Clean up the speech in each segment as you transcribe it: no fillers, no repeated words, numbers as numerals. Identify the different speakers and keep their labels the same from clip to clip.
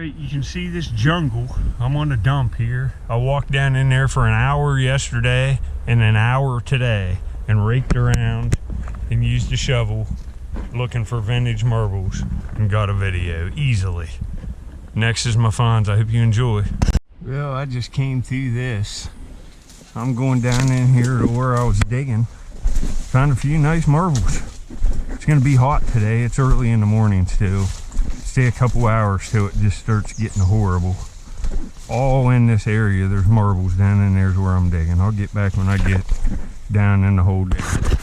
Speaker 1: You can see this jungle. I'm on a dump here. I walked down in there for an hour yesterday and an hour today and raked around and used a shovel looking for vintage marbles and got a video easily. Next is my finds. I hope you enjoy. Well, I just came through this. I'm going down in here to where I was digging. Found a few nice marbles. It's gonna be hot today. It's early in the morning still. Stay a couple hours till it just starts getting horrible. All in this area, there's marbles down in there's where I'm digging. I'll get back when I get down in the hole down.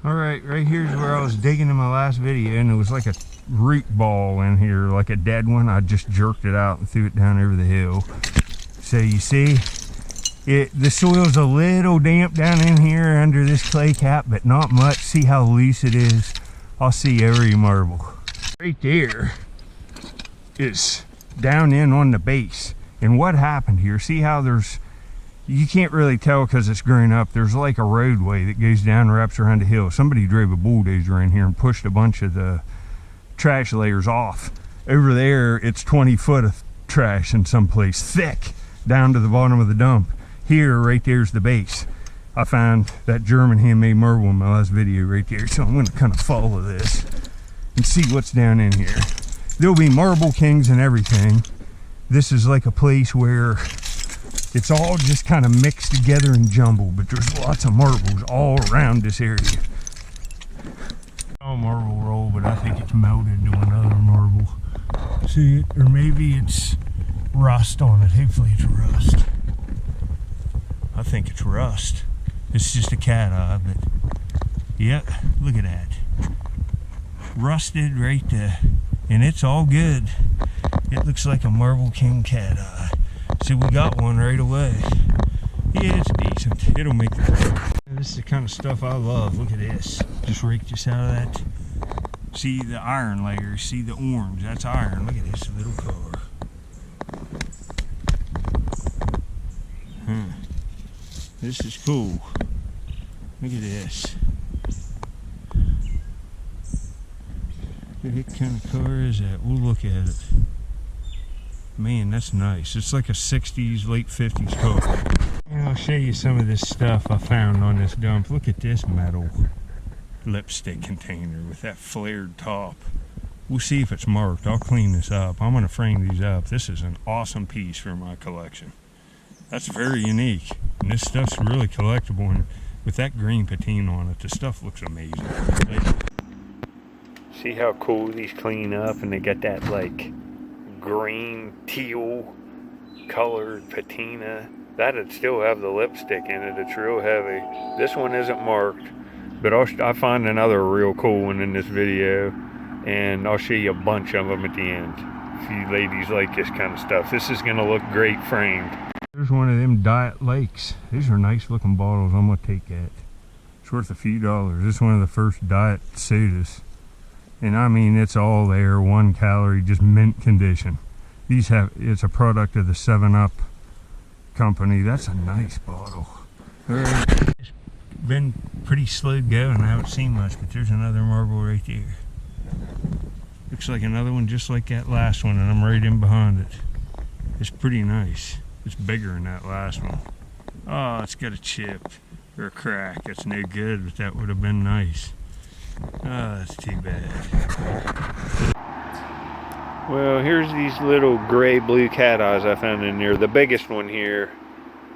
Speaker 1: All right here's where I was digging in my last video, and it was like a root ball in here, like a dead one. I just jerked it out and threw it down over the hill. So you see, the soil's a little damp down in here under this clay cap, but not much. See how loose it is? I'll see every marble. Right there is down in on the base. And what happened here, see how you can't really tell because it's grown up. There's like a roadway that goes down and wraps around the hill. Somebody drove a bulldozer in here and pushed a bunch of the trash layers off. Over there, it's 20 foot of trash in some place, thick, down to the bottom of the dump. Here, right there's the base. I found that German handmade marble in my last video right there, so I'm gonna kind of follow this and see what's down in here. There'll be marble kings and everything. This is like a place where it's all just kind of mixed together and jumbled, but there's lots of marbles all around this area. Oh, marble roll, but I think it's melted to another marble. See it? Or maybe it's rust on it. Hopefully it's rust. I think it's rust. It's just a cat eye, but yep, look at that. Rusted right there. And it's all good. It looks like a Marble King cat eye. See, we got one right away. Yeah, it's decent. It'll make the cut. This is the kind of stuff I love. Look at this. Just rake this out of that. See the iron layers. See the orange. That's iron. Look at this little car. This is cool. Look at this. What kind of car is that? We'll look at it. Man, that's nice. It's like a 60s, late 50s car. And I'll show you some of this stuff I found on this dump. Look at this metal lipstick container with that flared top. We'll see if it's marked. I'll clean this up. I'm going to frame these up. This is an awesome piece for my collection. That's very unique. And this stuff's really collectible. And with that green patina on it, the stuff looks amazing. See how cool these clean up, and they got that like green teal colored patina. That'd still have the lipstick in it. It's real heavy. This one isn't marked, but I'll find another real cool one in this video, and I'll show you a bunch of them at the end. If you ladies like this kind of stuff, this is gonna look great framed. There's one of them Diet Lakes. These are nice looking bottles. I'm gonna take that. It's worth a few dollars. This is one of the first diet sodas. And I mean, it's all there, 1 calorie, just mint condition. It's a product of the 7-Up company. That's a nice bottle. It's been pretty slow going. I haven't seen much, but there's another marble right there. Looks like another one just like that last one, and I'm right in behind it. It's pretty nice. It's bigger than that last one. Oh, it's got a chip or a crack. That's no good, but that would have been nice. Oh, that's too bad. Well, here's these little gray-blue cat eyes I found in there. The biggest one here,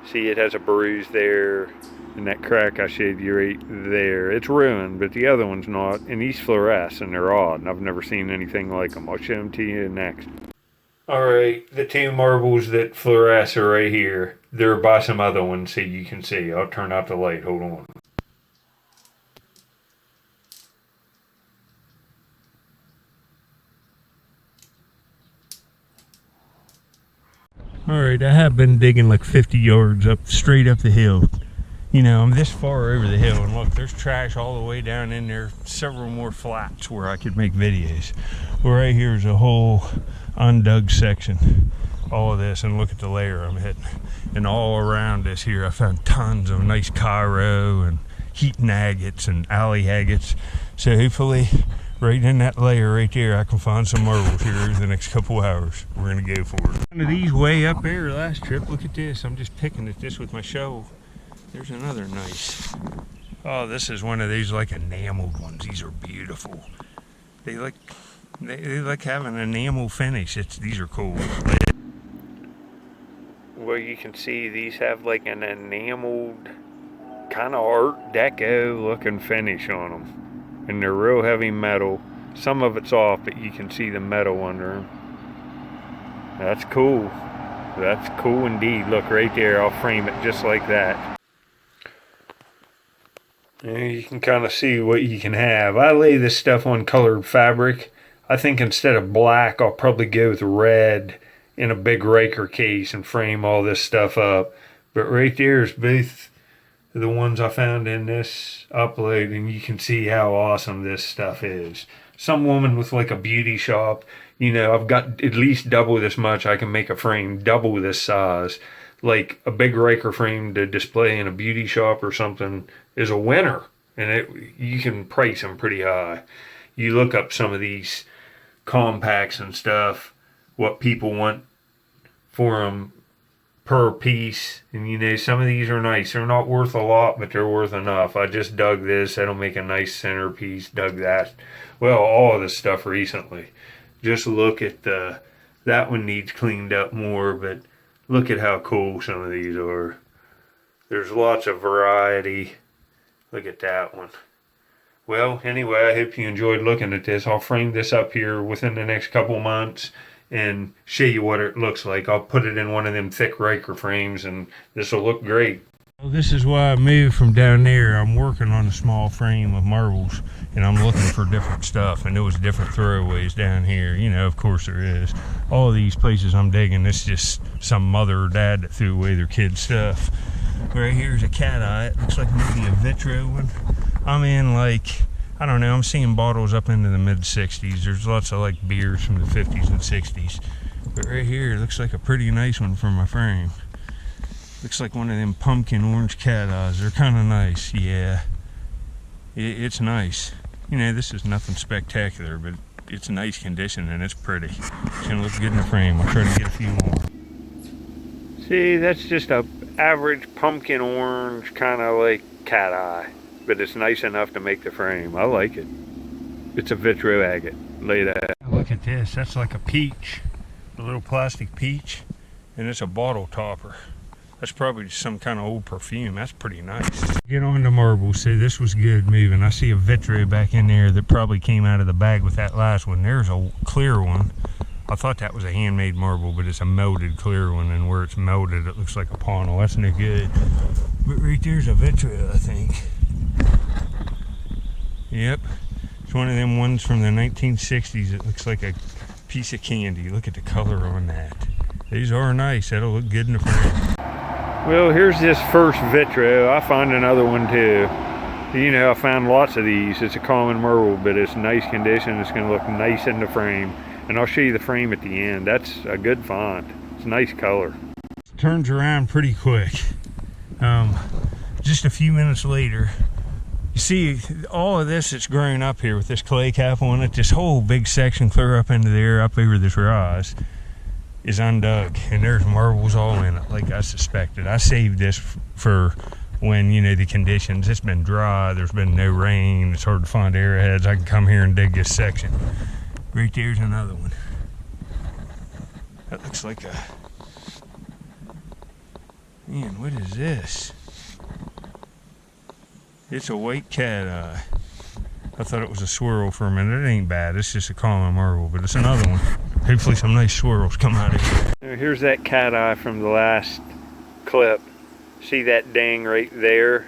Speaker 1: see, it has a bruise there, and that crack I showed you right there. It's ruined, but the other one's not. And these fluoresce, and they're odd, and I've never seen anything like them. I'll show them to you next. Alright, the 2 marbles that fluoresce are right here. They're by some other ones, so you can see. I'll turn out the light. Hold on. Alright, I have been digging like 50 yards straight up the hill. You know, I'm this far over the hill, and look, there's trash all the way down in there. Several more flats where I could make videos. Well, right here is a whole undug section. All of this, and look at the layer I'm hitting. And all around this here, I found tons of nice Cairo and Heaton agates and alley agates. So hopefully right in that layer right there, I can find some marbles here in the next couple hours. We're gonna go for it. One of these way up there last trip. Look at this. I'm just picking at this with my shovel. There's another nice. Oh, this is one of these like enameled ones. These are beautiful. They like have an enamel finish. These are cool. Well, you can see these have like an enameled kind of Art Deco looking finish on them, and they're real heavy metal. Some of it's off, but you can see the metal under them. That's cool. That's cool indeed. Look right there. I'll frame it just like that. And you can kind of see what you can have. I lay this stuff on colored fabric. I think instead of black, I'll probably go with red in a big raker case and frame all this stuff up. But right there is both the ones I found in this upload, and you can see how awesome this stuff is. Some woman with like a beauty shop, you know, I've got at least double this much. I can make a frame double this size. Like a big raker frame to display in a beauty shop or something is a winner, and you can price them pretty high. You look up some of these compacts and stuff, what people want for them per piece, and you know, some of these are nice. They're not worth a lot, but they're worth enough. I just dug this. That'll make a nice centerpiece. Dug that. Well, all of this stuff recently. Just look at that one needs cleaned up more, but look at how cool some of these are. There's lots of variety. Look at that one. Well, anyway, I hope you enjoyed looking at this. I'll frame this up here within the next couple months and show you what it looks like. I'll put it in one of them thick raker frames, and this will look great. Well, this is why I moved from down there. I'm working on a small frame of marbles, and I'm looking for different stuff, and there was different throwaways down here. You know, of course there is. All these places I'm digging, it's just some mother or dad that threw away their kids' stuff. Right here's a cat eye. It looks like maybe a vitro one. I'm in like, I don't know, I'm seeing bottles up into the mid-60s. There's lots of like beers from the 50s and 60s. But right here, it looks like a pretty nice one for my frame. Looks like one of them pumpkin orange cat eyes. They're kind of nice, yeah. It's nice. You know, this is nothing spectacular, but it's nice condition and it's pretty. It's gonna look good in the frame. I'll try to get a few more. See, that's just a average pumpkin orange, kind of like cat eye. But it's nice enough to make the frame. I like it. It's a vitro agate. Lay that. Look at this. That's like a peach. A little plastic peach. And it's a bottle topper. That's probably just some kind of old perfume. That's pretty nice. Get on to marbles. See, this was good moving. I see a vitro back in there that probably came out of the bag with that last one. There's a clear one. I thought that was a handmade marble, but it's a melted clear one, and where it's melted, it looks like a panel. That's no good. But right there's a vitro, I think. Yep. It's one of them ones from the 1960s. It looks like a piece of candy. Look at the color on that. These are nice. That'll look good in the frame. Well, here's this first vitro. I found another one too. You know, I found lots of these. It's a common marble, but it's nice condition. It's going to look nice in the frame. And I'll show you the frame at the end. That's a good font. It's a nice color. It turns around pretty quick. Just a few minutes later, you see all of this that's grown up here with this clay cap on it, this whole big section clear up into there, up over this rise, is undug. And there's marbles all in it, like I suspected. I saved this for when, you know, the conditions, it's been dry, there's been no rain, it's hard to find arrowheads. I can come here and dig this section. Right there's another one. That looks like a, man, what is this? It's a white cat eye. I thought it was a swirl for a minute. It ain't bad. It's just a common marble, but it's another one. Hopefully some nice swirls come out of here. Here's that cat eye from the last clip. See that dang right there?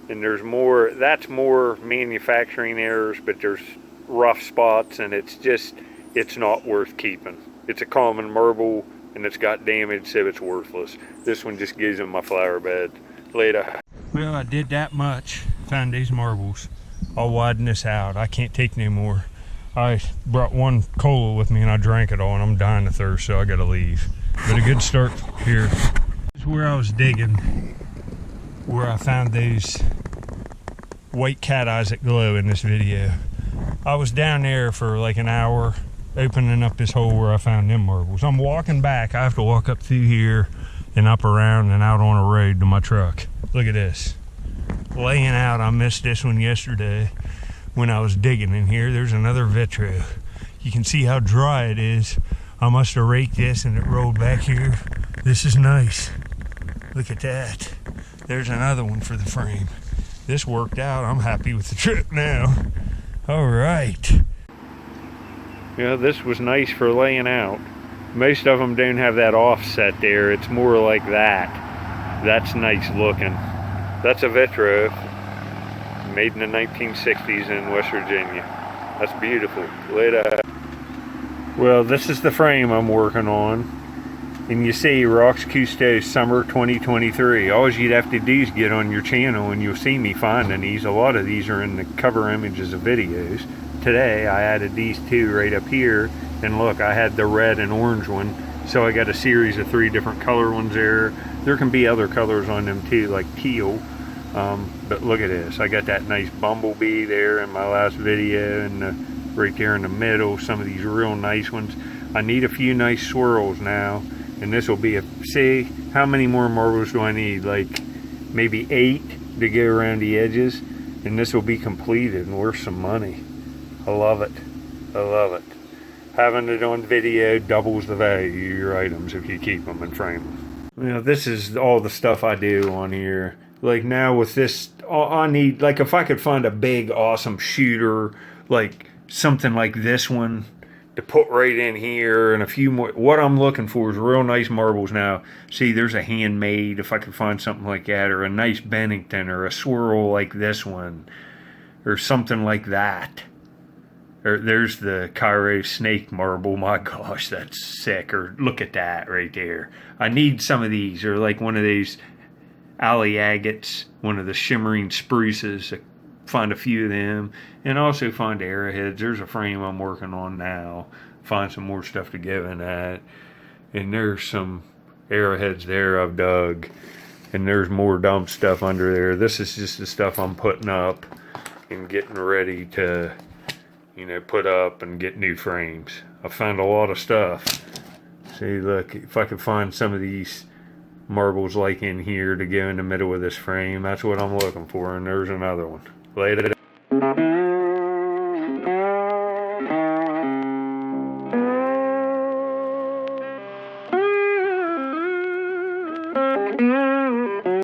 Speaker 1: And there's more, that's more manufacturing errors, but there's rough spots, and it's not worth keeping. It's a common marble, and it's got damage, so it's worthless. This one just goes in my flower bed. Later. Well, I did that much. Found these marbles. I'll widen this out. I can't take no more. I brought one cola with me and I drank it all, and I'm dying of thirst, so I gotta leave. But a good start here. This is where I was digging, where I found those white cat eyes that glow in this video. I was down there for like an hour opening up this hole where I found them marbles. I'm walking back. I have to walk up through here and up around and out on a road to my truck. Look at this. Laying out. I missed this one yesterday when I was digging in here. There's another vitro. You can see how dry it is. I must have raked this and it rolled back here. This is nice. Look at that. There's another one for the frame. This worked out. I'm happy with the trip now. All right. Yeah, this was nice for laying out. Most of them don't have that offset there. It's more like that. That's nice looking. That's a vitro made in the 1960s in West Virginia. That's beautiful. Later. Well, this is the frame I'm working on. And you see Rocks Cousteau Summer 2023. All you'd have to do is get on your channel and you'll see me finding these. A lot of these are in the cover images of videos. Today I added these two right up here. And look, I had the red and orange one. So I got a series of 3 different color ones there. There can be other colors on them too, like teal. But look at this. I got that nice bumblebee there in my last video. And right there in the middle, some of these real nice ones. I need a few nice swirls now. And this will be see, how many more marbles do I need? Like maybe 8 to go around the edges. And this will be completed and worth some money. I love it. I love it. Having it on video doubles the value of your items if you keep them and frame them. You know, this is all the stuff I do on here. Like now with this, I need, like if I could find a big, awesome shooter, like something like this one, to put right in here and a few more. What I'm looking for is real nice marbles now. See, there's a handmade, if I could find something like that, or a nice Bennington, or a swirl like this one, or something like that. Or there's the Cairo snake marble. My gosh, that's sick. Or look at that right there. I need some of these, or like one of these alley agates, one of the shimmering spruces. Find a few of them, and also find arrowheads. There's a frame I'm working on now. Find some more stuff to give in that. And there's some arrowheads there I've dug. And there's more dump stuff under there. This is just the stuff I'm putting up and getting ready to, you know, put up and get new frames. I found a lot of stuff. See, look, if I could find some of these marbles like in here to go in the middle of this frame, that's what I'm looking for. And there's another one. Later.